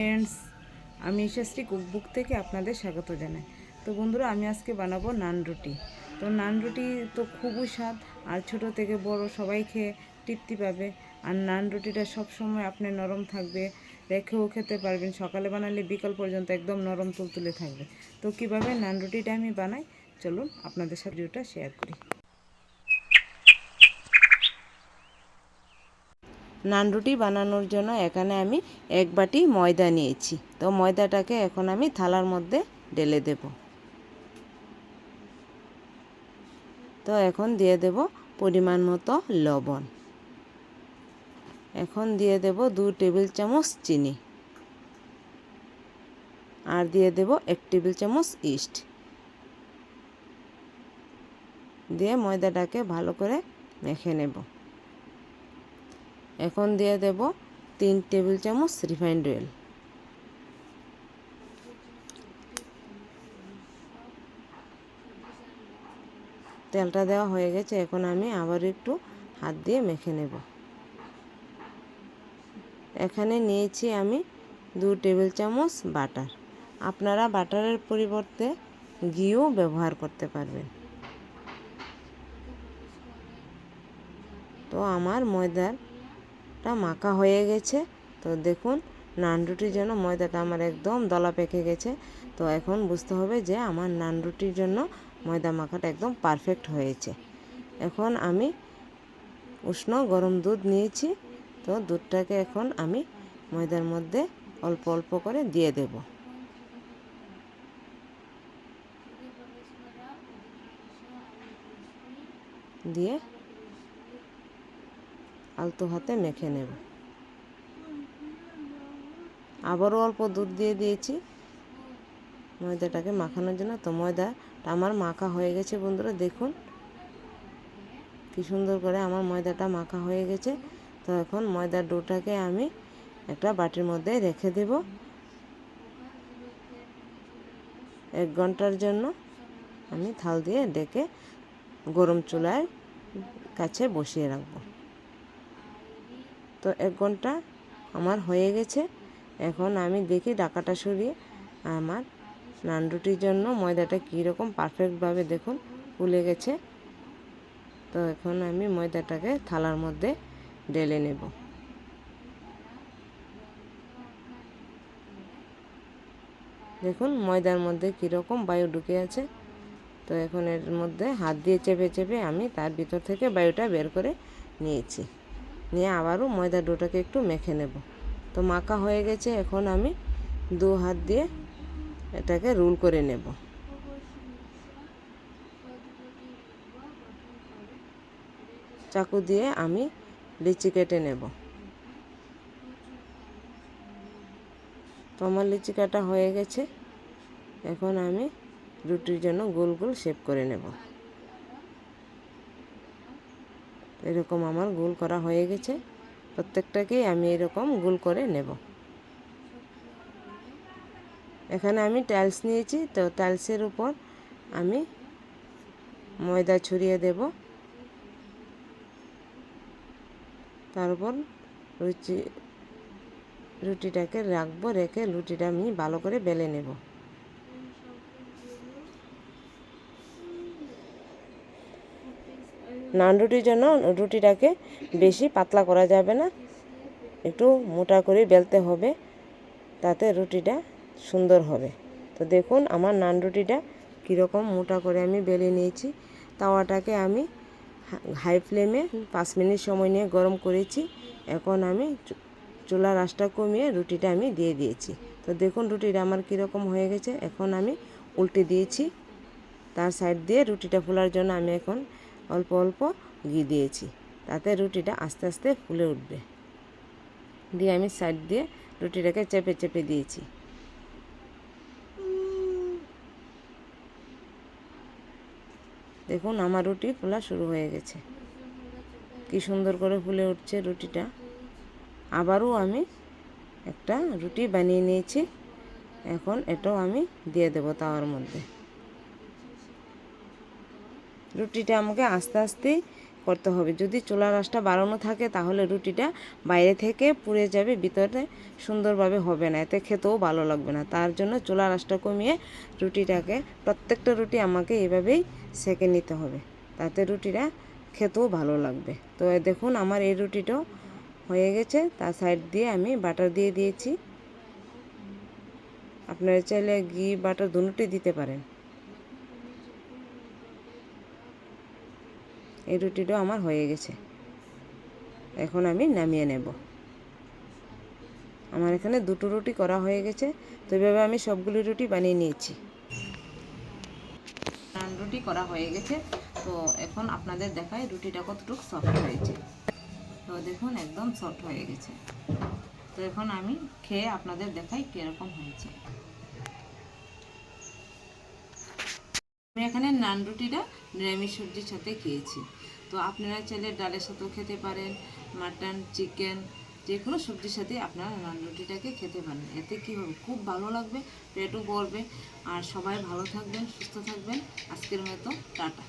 Friends, আমি ইশাশ্রী cookbook থেকে আপনাদের স্বাগত জানাই। তো বন্ধুরা, আমি আজকে বানাবো নান রুটি। তো নান রুটি তো খুবই স্বাদ, আর ছোট থেকে বড় সবাই খেয়ে তৃপ্তি পাবে। আর নান রুটিটা সবসময় আপনার নরম থাকবে, রেখেও খেতে পারবেন। সকালে বানালে বিকাল পর্যন্ত একদম নরম তুলতুলে থাকবে। তো কিভাবে নান রুটিটা আমি বানাই, চলুন আপনাদের সাথে ভিডিওটা শেয়ার করি। নান রুটি বানানোর জন্য এখানে আমি 1 বাটি ময়দা নিয়েছি। তো ময়দাটাকে এখন আমি থালার মধ্যে ঢেলে দেব। তো এখন দিয়ে দেব পরিমাণ মতো লবণ। এখন দিয়ে দেব 2 টেবিল চামচ চিনি, আর দিয়ে দেব 1 টেবিল চামচ ইস্ট। দিয়ে ময়দাটাকে ভালো করে মেখে নেব। এখন দিয়ে দেব 3 টেবিল চামচ রিফাইন্ড অয়েল। তেলটা দেওয়া হয়ে গেছে, এখন আমি আবার একটু হাত দিয়ে মেখে নেব। এখানে নিয়েছি আমি 2 টেবিল চামচ বাটার। আপনারা বাটারের পরিবর্তে ঘিও ব্যবহার করতে পারবেন। তো আমার ময়দাটা মাখা হয়ে গেছে। তো দেখুন, নান রুটির জন্য ময়দাটা আমার একদম দলা পেকে গেছে। তো এখন বুঝতে হবে যে আমার নান রুটির জন্য ময়দা মাখাটা একদম পারফেক্ট হয়েছে। এখন আমি উষ্ণ গরম দুধ নিয়েছি। তো দুধটাকে এখন আমি ময়দার মধ্যে অল্প অল্প করে দিয়ে দেব। দিয়ে আলতো হাতে মেখে নেব। আবারও অল্প দুধ দিয়ে দিয়েছি ময়দাটাকে মাখানোর জন্য। তো ময়দাটা আমার মাখা হয়ে গেছে বন্ধুরা, দেখুন কি সুন্দর করে আমার ময়দাটা মাখা হয়ে গেছে। তো এখন ময়দার ডোটাকে আমি একটা বাটির মধ্যে রেখে দেব 1 ঘন্টার জন্য। আমি থাল দিয়ে ডেকে গরম চুলার কাছে বসিয়ে রাখব। তো 1 ঘন্টা আমার হয়ে গেছে। এখন আমি দেখি ঢাকাটা সরিয়ে আমার নান রুটির জন্য ময়দাটা কীরকম পারফেক্টভাবে দেখুন ফুলে গেছে। তো এখন আমি ময়দাটাকে থালার মধ্যে ঢেলে নেব। দেখুন ময়দার মধ্যে কীরকম বায়ু ঢুকে আছে। তো এখন এর মধ্যে হাত দিয়ে চেপে চেপে আমি তার ভিতর থেকে বায়ুটা বের করে নিয়েছি। নিয়ে আবারও ময়দার ডোটাকে একটু মেখে নেব। তো মাখা হয়ে গেছে, এখন আমি 2 হাত দিয়ে এটাকে রোল করে নেব। চাকু দিয়ে আমি লিচি কেটে নেব। তো আমার লিচি কাটা হয়ে গেছে। এখন আমি রুটির জন্য গোল গোল শেপ করে নেব। এরকম আমার গোল করা হয়ে গেছে। প্রত্যেকটাকেই আমি এরকম গোল করে নেব। এখানে আমি টাইলস নিয়েছি। তো টাইলসের উপর আমি ময়দা ছড়িয়ে দেব। তারপর রুটিটাকে রাখবো, রেখে রুটিটা আমি ভালো করে বেলে নেব। নান রুটির জন্য রুটিটাকে বেশি পাতলা করা যাবে না, একটু মোটা করে বেলতে হবে, তাতে রুটিটা সুন্দর হবে। তো দেখুন আমার নান রুটিটা কীরকম মোটা করে আমি বেলে নিয়েছি। তাওয়াটাকে আমি হাই ফ্লেমে 5 মিনিট সময় নিয়ে গরম করেছি। এখন আমি চুলার আঁচটা কমিয়ে রুটিটা আমি দিয়ে দিয়েছি। তো দেখুন রুটিটা আমার কীরকম হয়ে গেছে। এখন আমি উল্টে দিয়েছি। তার সাইড দিয়ে রুটিটা ফোলার জন্য আমি এখন অল্প অল্প ঘি দিয়েছি, তাতে রুটিটা আস্তে আস্তে ফুলে উঠবে। দিয়ে আমি সাইড দিয়ে রুটিটাকে চেপে চেপে দিয়েছি। দেখুন আমার রুটি ফোলা শুরু হয়ে গেছে, কি সুন্দর করে ফুলে উঠছে রুটিটা। আবারও আমি একটা রুটি বানিয়ে নিয়েছি। এখন এটাও আমি দিয়ে দেব তাওয়ার মধ্যে। রুটিটা আমাকে আস্তে আস্তে করতে হবে। যদি চুলার আঁচটা বাড়ানো থাকে তাহলে রুটিটা বাইরে থেকে পুড়ে যাবে, ভিতরে সুন্দরভাবে হবে না, এতে খেতেও ভালো লাগবে না। তার জন্য চুলার আঁচটা কমিয়ে রুটিটাকে, প্রত্যেকটা রুটি আমাকে এভাবেই সেঁকে নিতে হবে, তাতে রুটিটা খেতেও ভালো লাগবে। তো দেখুন আমার এই রুটিটাও হয়ে গেছে। তার সাইড দিয়ে আমি বাটার দিয়ে দিয়েছি। আপনারা চাইলে ঘি বাটার দুটোই দিতে পারেন। এই রুটিটাও আমার হয়ে গেছে, এখন আমি নামিয়ে নেব। আমার এখানে দুটো রুটি করা হয়ে গেছে। তো এইভাবে আমি সবগুলি রুটি বানিয়ে নিয়েছি। নান রুটি করা হয়ে গেছে। তো এখন আপনাদের দেখাই রুটিটা কতটুকু সফট হয়েছে। তো দেখুন একদম সফট হয়ে গেছে। তো এখন আমি খেয়ে আপনাদের দেখাই কীরকম হয়েছে। আমি এখানে নান রুটিটা নিরামিষ সবজির সাথে খেয়েছি। তো আপনারা চাইলে ডালের সাথেও খেতে পারেন, মাটন, চিকেন, যে কোনো সবজির সাথে আপনারা নান রুটিটাকে খেতে পারেন। এতে কী হবে, খুব ভালো লাগবে, পেটও ভরবে। আর সবাই ভালো থাকবেন, সুস্থ থাকবেন। আজকের মতো টাটা।